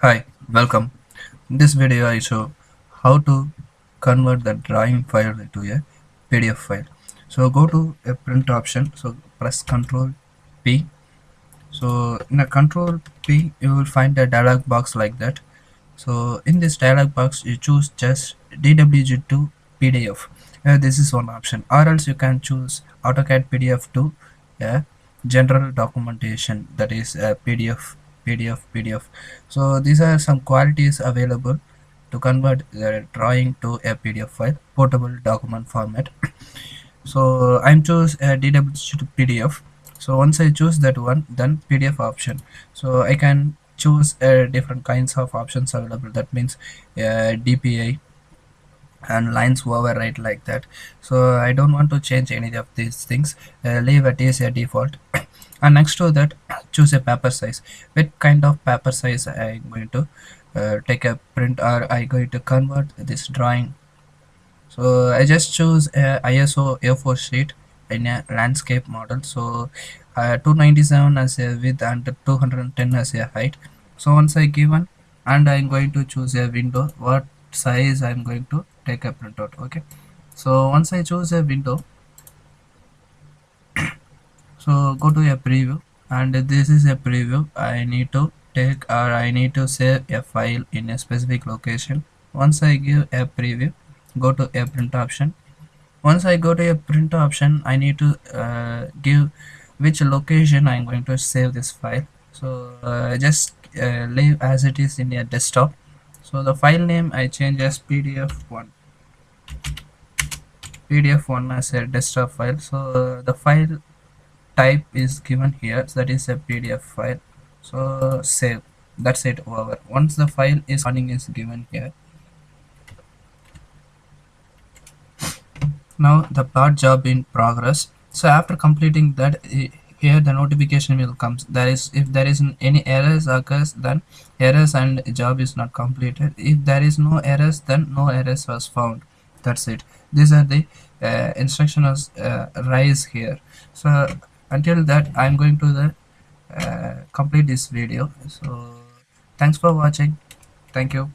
Hi, welcome. In this video I show how to convert the drawing file to a PDF file. So go to a print option, so press Ctrl P. So in a Ctrl P you will find a dialog box like that. So in this dialog box you choose just DWG to PDF. This is one option, or else you can choose AutoCAD PDF to a general documentation, that is PDF. So these are some qualities available to convert the drawing to a PDF file, portable document format. So I'm choose a DWG to PDF. So once I choose that one, then PDF option. So I can choose different kinds of options available. That means DPI and lines override like that. So I don't want to change any of these things. Leave it as a default. And next to that, choose a paper size. What kind of paper size I am going to take a print, or I going to convert this drawing. So I just choose a ISO A4 sheet in a landscape model. So 297 as a width and 210 as a height. So once I given, and I'm going to choose a window, what size I'm going to take a printout. Okay, so once I choose a window, so go to a preview, and this is a preview. I need to take, or I need to save a file in a specific location. Once I give a preview, go to a print option. Once I go to a print option, I need to give which location I'm going to save this file. So just leave as it is in a desktop. So the file name I change as PDF1 as a desktop file. So the file type is given here, so that is a PDF file. So save. That's it, over. Once the file is running is given here. Now the plot job in progress. So after completing that, here the notification will come. There is, if there is any errors occurs, then errors and job is not completed. If there is no errors, then no errors was found. That's it. These are the instructions rise here. So until that, I'm going to the complete this video. So thanks for watching. Thank you.